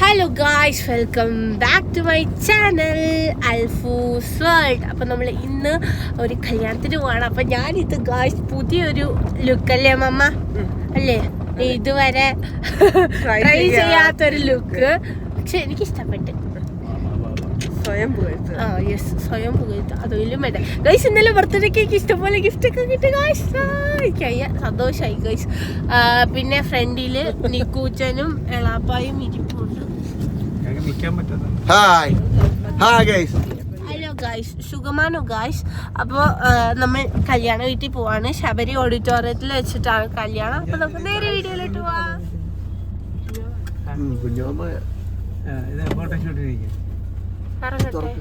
Hello guys, welcome back to my channel Alfoos world. അപ്പം നമ്മൾ ഇന്ന് ഒരു കല്യാണത്തിന് പോവാണ്. അപ്പം ഞാനിത് ഗായ്സ് പുതിയൊരു ലുക്കല്ലേ മമ്മ അല്ലേ, ഇതുവരെ ട്രൈ ചെയ്യാത്തൊരു ലുക്ക്. പക്ഷെ എനിക്ക് ഇഷ്ടപ്പെട്ട് സ്വയം പുകഴ്ത്ത അതിലും വേണ്ട ഗൈസ്. ഇന്നലെ ബർത്ത്ഡേ കേക്ക് ഇഷ്ടംപോലെ ഗിഫ്റ്റ് ഒക്കെ കിട്ടി ഗൈസ്. സന്തോഷമായി ഗൈസ്. പിന്നെ ഫ്രണ്ടില് നിക്കൂച്ചനും എളാപ്പായും ഇരിപ്പുണ്ട്. ഹലോ ഗൈസ്, സുഖമാണോ ഗൈസ്? അപ്പോൾ നമ്മൾ കല്യാണ വീട്ടിൽ പോവാണ്. ശബരി ഓഡിറ്റോറിയത്തിൽ വെച്ചിട്ടാണ് കല്യാണം. അപ്പൊ നമുക്ക് നേരെ വീഡിയോയിലോട്ട് പോവാം. പറഞ്ഞോട്ടെ.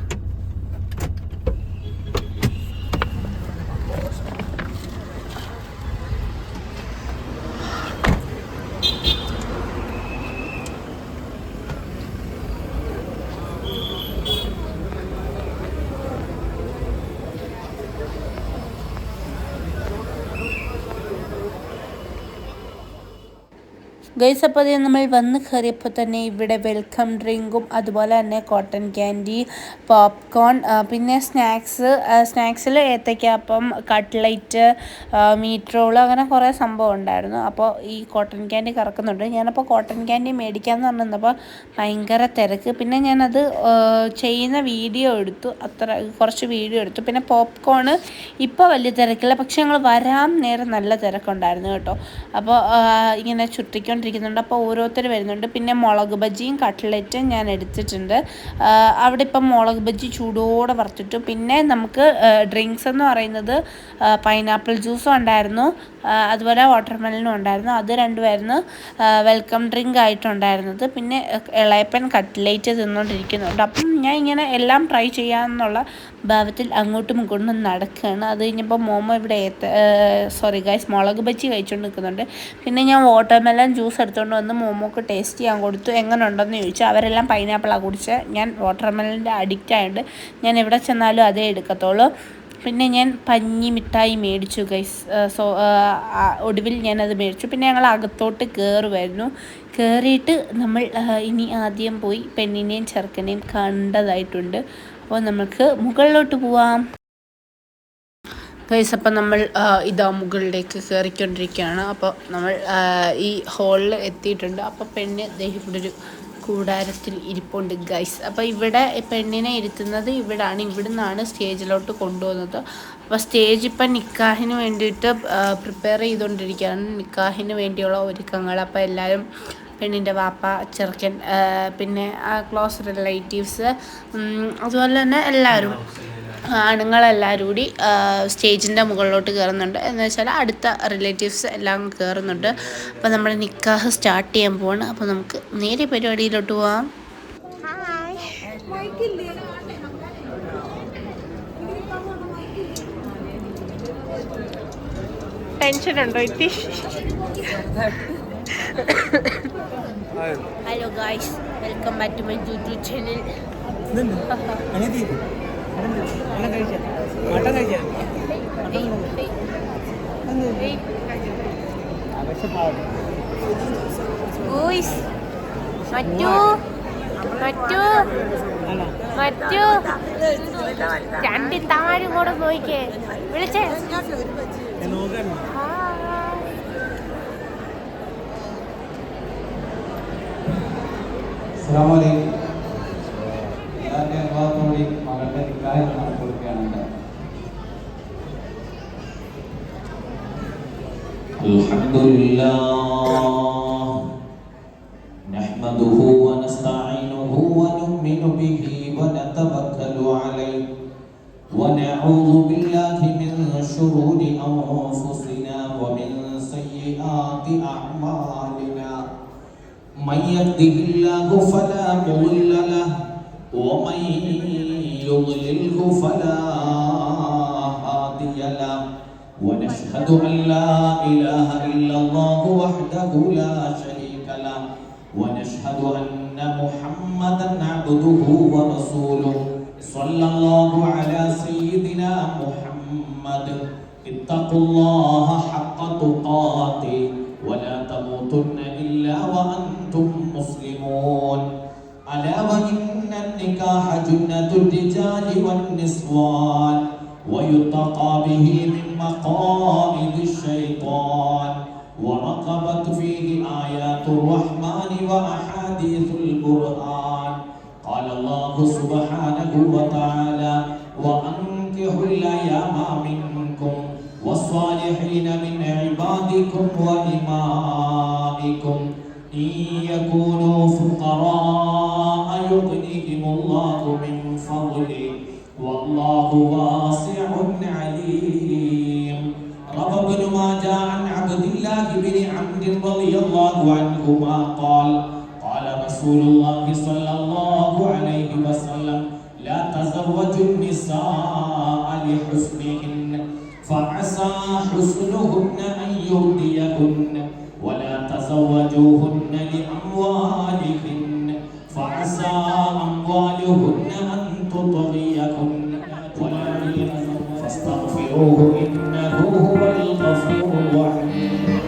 ഗൈസ്, അപ്പോൾ അത് നമ്മൾ വന്ന് കയറിയപ്പോൾ തന്നെ ഇവിടെ വെൽക്കം ഡ്രിങ്കും അതുപോലെ തന്നെ കോട്ടൺ ക്യാൻഡി, പോപ്കോൺ, പിന്നെ സ്നാക്സിൽ ഏത്തയ്ക്കാപ്പം, കട്ട്ലൈറ്റ്, മീറ്റ് റോള്, അങ്ങനെ കുറേ സംഭവം ഉണ്ടായിരുന്നു. അപ്പോൾ ഈ കോട്ടൺ ക്യാൻഡി കറക്കുന്നുണ്ട്. ഞാനപ്പോൾ കോട്ടൺ ക്യാൻഡി മേടിക്കാമെന്ന് പറഞ്ഞപ്പോൾ ഭയങ്കര തിരക്ക്. പിന്നെ ഞാനത് ചെയ്യുന്ന വീഡിയോ എടുത്തു, കുറച്ച് വീഡിയോ എടുത്തു. പിന്നെ പോപ്കോണ് ഇപ്പോൾ വലിയ തിരക്കില്ല, പക്ഷെ ഞങ്ങൾ വരാൻ നേരം നല്ല തിരക്കുണ്ടായിരുന്നു കേട്ടോ. അപ്പോൾ ഇങ്ങനെ ചുറ്റിക്കൊണ്ടിരിക്കുന്നുണ്ട്. അപ്പോൾ ഓരോരുത്തർ വരുന്നുണ്ട്. പിന്നെ മുളക് ബജിയും കട്ട്ലറ്റും ഞാൻ എടുത്തിട്ടുണ്ട്. അവിടെ ഇപ്പം മുളക് ബജി ചൂടോടെ വറുത്തിട്ടു. പിന്നെ നമുക്ക് ഡ്രിങ്ക്സ് എന്ന് പറയുന്നത് പൈനാപ്പിൾ ജ്യൂസും ഉണ്ടായിരുന്നു, അതുപോലെ വാട്ടർമെലനും ഉണ്ടായിരുന്നു. അത് രണ്ടുമായിരുന്നു വെൽക്കം ഡ്രിങ്ക് ആയിട്ടുണ്ടായിരുന്നത്. പിന്നെ ഇളയപ്പൻ കട്ട്ലേറ്റ് തിന്നുകൊണ്ടിരിക്കുന്നുണ്ട്. അപ്പം ഞാൻ ഇങ്ങനെ എല്ലാം ട്രൈ ചെയ്യാമെന്നുള്ള ഭാവത്തിൽ അങ്ങോട്ടും ഇങ്ങോട്ടും നടക്കുകയാണ്. അത് കഴിഞ്ഞപ്പോൾ മോമോ ഇവിടെ മുളക് ബജി കഴിച്ചുകൊണ്ട് നിൽക്കുന്നുണ്ട്. പിന്നെ ഞാൻ വാട്ടർമെലൻ ജ്യൂസ് എടുത്തുകൊണ്ട് വന്ന് മോമോക്ക് ടേസ്റ്റ് ചെയ്യാൻ കൊടുത്തു. എങ്ങനെ ഉണ്ടെന്ന് ചോദിച്ചു. അവരെല്ലാം പൈനാപ്പിളാണ് കുടിച്ചത്. ഞാൻ വാട്ടർമെലൻ്റെ അഡിക്റ്റ് ആയതുകൊണ്ട് ഞാൻ എവിടെ ചെന്നാലും അതേ എടുക്കത്തുള്ളൂ. പിന്നെ ഞാൻ പഞ്ഞി മിഠായി മേടിച്ചു ഗൈസ്. ഒടുവിൽ ഞാനത് മേടിച്ചു. പിന്നെ ഞങ്ങൾ അകത്തോട്ട് കയറിയിട്ട് നമ്മൾ ഇനി ആദ്യം പോയി പെണ്ണിനെയും ചെറുക്കനെയും കണ്ടതായിട്ടുണ്ട്. അപ്പോൾ നമുക്ക് മുകളിലോട്ട് പോവാം ഗൈസ്. അപ്പം നമ്മൾ മുകളിലേക്ക് കയറിക്കൊണ്ടിരിക്കുകയാണ്. അപ്പോൾ നമ്മൾ ഈ ഹോളിൽ എത്തിയിട്ടുണ്ട്. അപ്പോൾ പെണ്ണ് ഇവിടെ ഒരു കൂടാരത്തിൽ ഇരിപ്പുണ്ട് ഗൈസ്. അപ്പോൾ ഇവിടെ പെണ്ണിനെ ഇരുത്തുന്നത് ഇവിടാണ്. ഇവിടുന്നാണ് സ്റ്റേജിലോട്ട് കൊണ്ടുപോകുന്നത്. അപ്പോൾ സ്റ്റേജ് ഇപ്പം നിക്കാഹിന് വേണ്ടിയിട്ട് പ്രിപ്പയർ ചെയ്തുകൊണ്ടിരിക്കുകയാണ്. നിക്കാഹിന് വേണ്ടിയുള്ള ഒരുക്കങ്ങൾ. അപ്പോൾ എല്ലാവരും പെണ്ണിൻ്റെ വാപ്പ, ചെറുക്കൻ, പിന്നെ ക്ലോസ് റിലേറ്റീവ്സ്, അതുപോലെ തന്നെ എല്ലാവരും ആണുങ്ങളെല്ലാവരും കൂടി സ്റ്റേജിൻ്റെ മുകളിലോട്ട് കയറുന്നുണ്ട്. എന്ന് വെച്ചാൽ അടുത്ത റിലേറ്റീവ്സ് എല്ലാം കയറുന്നുണ്ട്. അപ്പോൾ നമ്മുടെ നിക്കാഹ് സ്റ്റാർട്ട് ചെയ്യാൻ പോവാണ്. അപ്പോൾ നമുക്ക് നേരെ പരിപാടിയിലോട്ട് പോവാം. ടെൻഷൻ ഉണ്ടോ ഇത്തി? Hello guys, welcome back to my YouTube channel. രണ്ടി താരും കൂടെ നോക്കിക്കേ. വിളിച്ചേ. മകളുടെ നിക്കാഹ് നടത്തിക്കൊടുക്കുകയാണ്. അൽഹംദുലില്ലാഹ് നഹ്മദുഹു വനസ്തഈനുഹു വനുഅ്മിനു ബിഹി വനതവക്കലു അലൈഹി വനഊദു ബില്ലാഹി മിൻ ശുറൂരി അൻഫുസിനാ വമിൻ സയ്യിആതി അഅ്മാലിനാ മൻ യഹ്ദിഹില്ലാഹു ഫലാ മുളില്ല ലഹു ومن يضلله فلا هادي له ونشهد أن لا إله إلا الله وحده لا شريك له ونشهد أن محمدا عبده ورسوله صلى الله على سيدنا محمد. اتقوا الله حق تقاته ولا تموتن إلا وأنتم المسلمون ألا وإن النكاح جنة الرجال والنسوان ويتقى به من مقائد الشيطان ورقبت فيه آيات الرحمن وأحاديث القرآن قال الله سبحانه وتعالى وأنكحوا الأيام منكم والصالحين من عبادكم وإمائكم إن يكونوا فقراء يغنيهم الله من فضله والله واسع عليم. روى ابن ماجه عن عبد الله بن عمرو رضي الله عنهما قال قال رسول الله صلى الله عليه وسلم لا تزوجوا النساء لحسنهن فعسى حسنهن أن يرضيهن ولا تزوجوهن لأموالهن فعسى أموالهن أن تطغيكن ولكن فاستغفروه إنه هو الغفور الرحيم.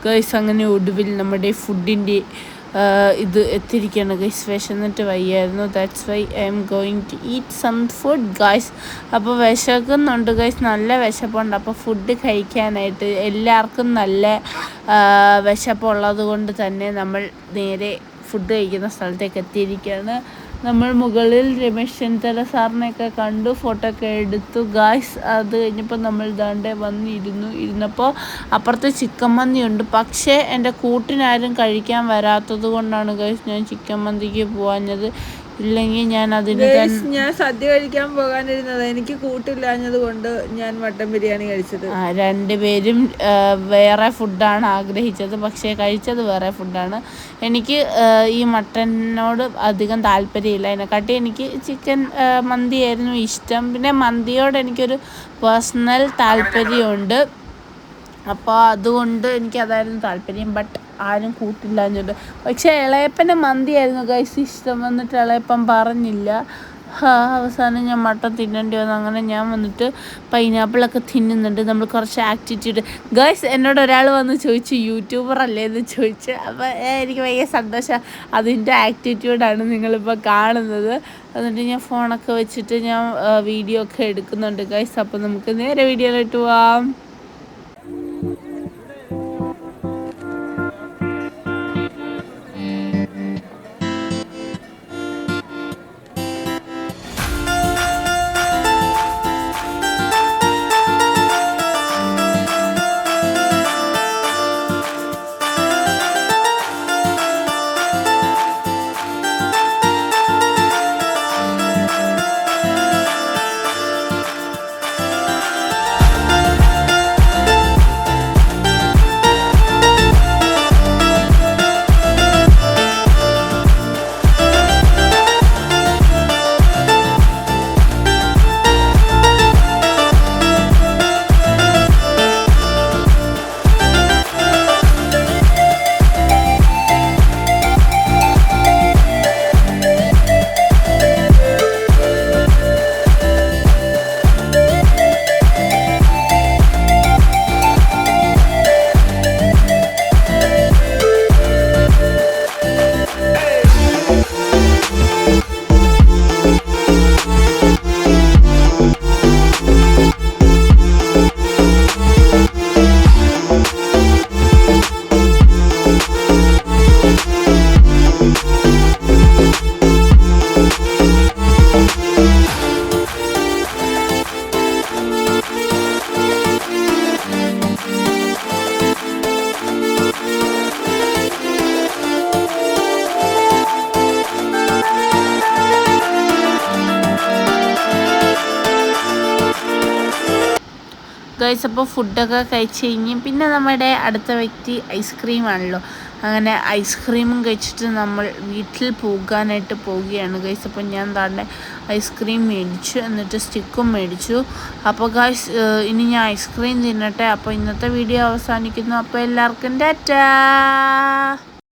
ഗൈസ് അങ്ങനെ ഒടുവിൽ നമ്മുടെ ഫുഡിൻ്റെ ഇത് എത്തിയിരിക്കുകയാണ് ഗൈസ്. വിശന്നിട്ട് വയ്യായിരുന്നു. That's why I'm going to eat some food guys. അപ്പോൾ വിശക്കുന്നുണ്ട് ഗൈസ്, നല്ല വിശപ്പുണ്ട്. അപ്പോൾ ഫുഡ് കഴിക്കാനായിട്ട് എല്ലാവർക്കും നല്ല വിശപ്പുള്ളത് കൊണ്ട് തന്നെ നമ്മൾ നേരെ ഫുഡ് കഴിക്കുന്ന സ്ഥലത്തേക്ക് എത്തിയിരിക്കുകയാണ്. നമ്മൾ മുകളിൽ രമേശ് ചെന്നിത്തല സാറിനെയൊക്കെ കണ്ടു, ഫോട്ടോ ഒക്കെ എടുത്തു ഗായ്സ്. അത് കഴിഞ്ഞപ്പോൾ നമ്മൾ ദാണ്ടെ ഇരുന്നപ്പോൾ അപ്പുറത്ത് ചിക്കൻ മന്തിയുണ്ട്. പക്ഷേ എൻ്റെ കൂട്ടിനാരും കഴിക്കാൻ വരാത്തത് കൊണ്ടാണ് ഗായ്സ് ഞാൻ ചിക്കൻ മന്തിക്ക് പോകാഞ്ഞത്. ഇല്ലെങ്കിൽ ഞാൻ ഞാൻ സദ്യ കഴിക്കാൻ പോകാനിരുന്നത്, എനിക്ക് കൂട്ടില്ലാഞ്ഞത് കൊണ്ട് ഞാൻ മട്ടൻ ബിരിയാണി കഴിച്ചത്. രണ്ടുപേരും വേറെ ഫുഡാണ് ആഗ്രഹിച്ചത്, പക്ഷേ കഴിച്ചത് വേറെ ഫുഡാണ്. എനിക്ക് ഈ മട്ടനോട് അധികം താല്പര്യമില്ല. അതിനെക്കാട്ടി എനിക്ക് ചിക്കൻ മന്തിയായിരുന്നു ഇഷ്ടം. പിന്നെ മന്തിയോട് എനിക്കൊരു പേഴ്സണൽ താല്പര്യമുണ്ട്. അപ്പോൾ അതുകൊണ്ട് എനിക്കതായിരുന്നു താല്പര്യം. ബട്ട് ആരും കൂട്ടില്ലാഞ്ഞുണ്ട്. പക്ഷേ ഇളയപ്പൻ്റെ മന്തിയായിരുന്നു ഗൈസ് ഇഷ്ടം. വന്നിട്ട് ഇളയപ്പൻ പറഞ്ഞില്ല. അവസാനം ഞാൻ മട്ടൻ തിന്നേണ്ടി വന്നു. അങ്ങനെ ഞാൻ വന്നിട്ട് പൈനാപ്പിളൊക്കെ തിന്നുന്നുണ്ട്. നമ്മൾ കുറച്ച് ആക്ടിറ്റ്യൂഡ് ഗൈസ്. എന്നോട് ഒരാൾ വന്ന് ചോദിച്ചു യൂട്യൂബർ അല്ലേ എന്ന് ചോദിച്ചു. അപ്പോൾ എനിക്ക് ഭയങ്കര സന്തോഷം. അതിൻ്റെ ആക്ടിറ്റ്യൂഡാണ് നിങ്ങളിപ്പോൾ കാണുന്നത്. എന്നിട്ട് ഞാൻ ഫോണൊക്കെ വെച്ചിട്ട് ഞാൻ വീഡിയോ ഒക്കെ എടുക്കുന്നുണ്ട് ഗൈസ്. അപ്പോൾ നമുക്ക് നേരെ വീഡിയോയിലോട്ട് പോവാം. ഗൈസ് അപ്പോൾ ഫുഡൊക്കെ കഴിച്ച് കഴിഞ്ഞ് പിന്നെ നമ്മുടെ അടുത്ത വ്യക്തി ഐസ്ക്രീമാണല്ലോ. അങ്ങനെ ഐസ്ക്രീമും കഴിച്ചിട്ട് നമ്മൾ വീട്ടിൽ പോകാനായിട്ട് പോവുകയാണ് ഗൈസ്. അപ്പോൾ ഞാൻ താണ്ടെ ഐസ്ക്രീം മേടിച്ചു, എന്നിട്ട് സ്റ്റിക്കും മേടിച്ചു. അപ്പോൾ ഗൈസ് ഇനി ഞാൻ ഐസ്ക്രീം തിന്നട്ടെ. അപ്പോൾ ഇന്നത്തെ വീഡിയോ അവസാനിക്കുന്നു. അപ്പോൾ എല്ലാവർക്കും ടാറ്റാ.